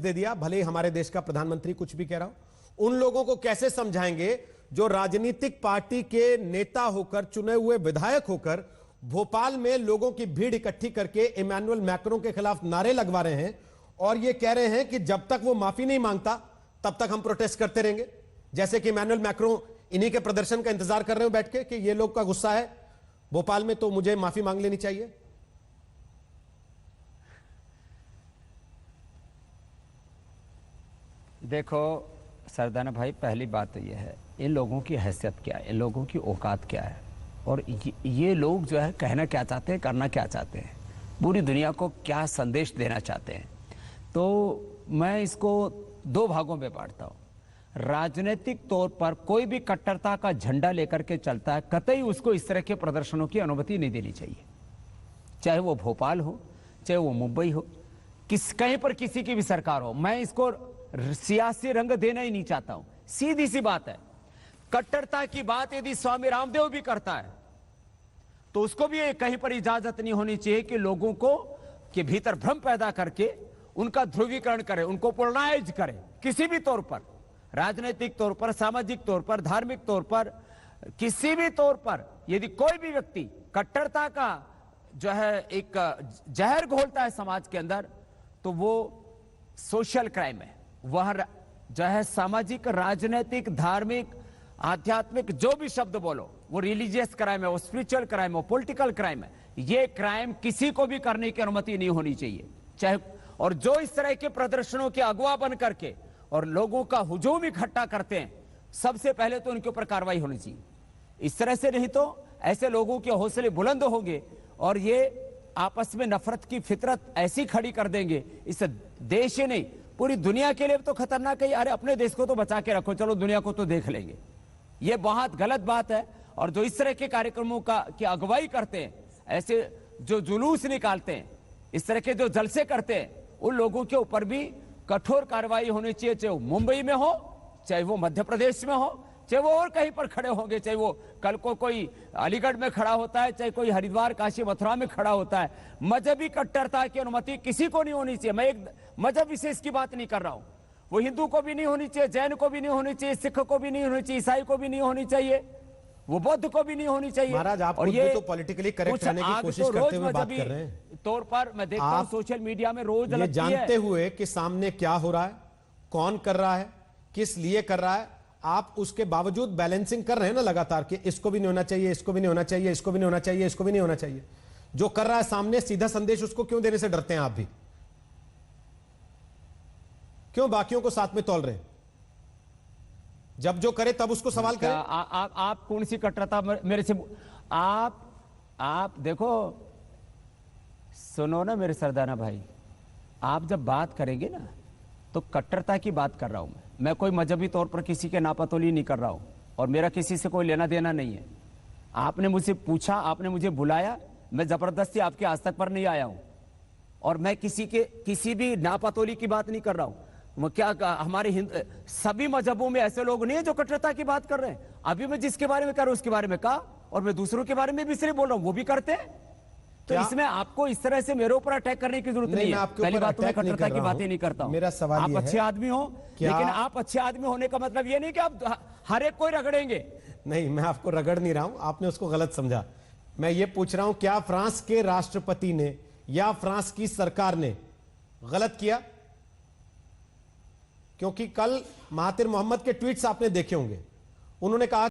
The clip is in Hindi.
दे दिया, भले ही हमारे देश का प्रधानमंत्री कुछ भी कह रहा हो। उन लोगों को कैसे समझाएंगे जो राजनीतिक पार्टी के नेता होकर, चुने हुए विधायक होकर भोपाल में लोगों की भीड़ इकट्ठी करके इमैनुअल मैक्रों के खिलाफ नारे लगवा रहे हैं और ये कह रहे हैं कि जब तक वो माफी नहीं मांगता तब तक हम प्रोटेस्ट करते रहेंगे। जैसे कि इमैनुअल मैक्रों इन्हीं के प्रदर्शन का इंतजार कर रहे हो बैठ के कि ये लोग का गुस्सा है भोपाल में तो मुझे माफी मांग लेनी चाहिए। देखो सरदाना भाई, पहली बात तो यह है, इन लोगों की हैसियत क्या है, इन लोगों की औकात क्या है, और ये लोग जो है कहना क्या चाहते हैं, करना क्या चाहते हैं, पूरी दुनिया को क्या संदेश देना चाहते हैं। तो मैं इसको दो भागों में बांटता हूँ। राजनीतिक तौर पर कोई भी कट्टरता का झंडा लेकर के चलता है, कतई उसको इस तरह के प्रदर्शनों की अनुमति नहीं देनी चाहिए, चाहे वो भोपाल हो, चाहे वो मुंबई हो, कहीं पर किसी की भी सरकार हो। मैं इसको सियासी रंग देना ही नहीं चाहता हूं। सीधी सी बात है, कट्टरता की बात यदि स्वामी रामदेव भी करता है तो उसको भी कहीं पर इजाजत नहीं होनी चाहिए कि लोगों को के भीतर भ्रम पैदा करके उनका ध्रुवीकरण करे, उनको पोलराइज करे, किसी भी तौर पर, राजनीतिक तौर पर, सामाजिक तौर पर, धार्मिक तौर पर, किसी भी तौर पर यदि कोई भी व्यक्ति कट्टरता का जो है एक जहर घोलता है समाज के अंदर, तो वो सोशल क्राइम है। वह जो है सामाजिक, राजनीतिक, धार्मिक, आध्यात्मिक, जो भी शब्द बोलो, वो रिलीजियस क्राइम है, वो स्पिरिचुअल क्राइम है, वो पॉलिटिकल क्राइम है। ये क्राइम किसी को भी करने की अनुमति नहीं होनी चाहिए, चाहे, और जो इस तरह के प्रदर्शनों के अगवा बन करके और लोगों का हुजूम इकट्ठा करते हैं, सबसे पहले तो उनके ऊपर कार्रवाई होनी चाहिए। इस तरह से नहीं तो ऐसे लोगों के हौसले बुलंद होंगे और ये आपस में नफरत की फितरत ऐसी खड़ी कर देंगे, इस देश ही नहीं पूरी दुनिया के लिए तो खतरनाक है। अरे अपने देश को तो बचा के रखो, चलो दुनिया को तो देख लेंगे। ये बहुत गलत बात है। और जो इस तरह के कार्यक्रमों की अगुवाई करते हैं, ऐसे जो जुलूस निकालते हैं, इस तरह के जो जलसे करते हैं, उन लोगों के ऊपर भी कठोर कार्रवाई होनी चाहिए, चाहे वो मुंबई में हो, चाहे वो मध्य प्रदेश में हो, चाहे वो और कहीं पर खड़े होंगे, चाहे वो कल को कोई अलीगढ़ में खड़ा होता है, चाहे कोई हरिद्वार, काशी, मथुरा में खड़ा होता है। मजहबी कट्टरता की अनुमति किसी को नहीं होनी चाहिए। मैं एक मजहब विशेष की बात नहीं कर रहा हूं, वो हिंदू को भी नहीं होनी चाहिए, जैन को भी नहीं होनी चाहिए, सिख को भी नहीं होनी चाहिए, ईसाई को भी नहीं होनी चाहिए, वो बौद्ध को भी नहीं होनी चाहिए। महाराज, आप और ये तो पॉलिटिकली करेक्ट रहने की कोशिश करते हुए बात कर रहे हैं। तौर पर मैं देखता हूं सोशल मीडिया में रोज ये जानते हुए कि सामने क्या हो रहा है, कौन कर रहा है, किस लिए कर रहा है, आप उसके बावजूद बैलेंसिंग कर रहे हैं ना लगातार कि इसको भी नहीं होना चाहिए, इसको भी नहीं होना चाहिए, इसको भी नहीं होना चाहिए, इसको भी नहीं होना चाहिए। जो कर रहा है सामने सीधा संदेश, उसको क्यों देने से डरते हैं आप भी? क्यों बाकियों को साथ में तौल रहे हैं? जब जो करे तब उसको सवाल करें। आप कौन सी कट्टरता मेरे से आप देखो, सुनो ना मेरे सरदाना भाई, आप जब बात करेंगे ना तो कट्टरता की बात कर रहा हूं मैं कोई मजहबी तौर पर किसी के नापतोली नहीं कर रहा हूं और मेरा किसी से कोई लेना देना नहीं है। आपने मुझसे पूछा, आपने मुझे बुलाया, मैं जबरदस्ती आपके आज तक पर नहीं आया हूं और मैं किसी भी नापतोली की बात नहीं कर रहा हूं। वो क्या हमारे सभी मजहबों में ऐसे लोग नहीं है जो कट्टरता की बात कर रहे हैं। अभी मैं जिसके बारे में कर रहा हूं उसके बारे में कहा, और मैं दूसरों के बारे में भी इसलिए बोल रहा हूं, वो भी करते हैं। तो इसमें आपको इस तरह से मेरे ऊपर अटैक करने की जरूरत नहीं है। पहली बात तो मैं कट्टरता की बातें नहीं करता हूं। मेरा सवाल आप अच्छे आदमी हो, लेकिन आप अच्छे आदमी होने का मतलब ये नहीं कि आप हर एक कोई रगड़ेंगे। नहीं, मैं आपको रगड़ नहीं रहा हूं, आपने उसको गलत समझा। मैं ये पूछ रहा हूं, क्या फ्रांस के राष्ट्रपति ने या फ्रांस की सरकार ने गलत किया? क्योंकि कल महातिर मोहम्मद के ट्वीट्स आपने देखे होंगे, उन्होंने कहा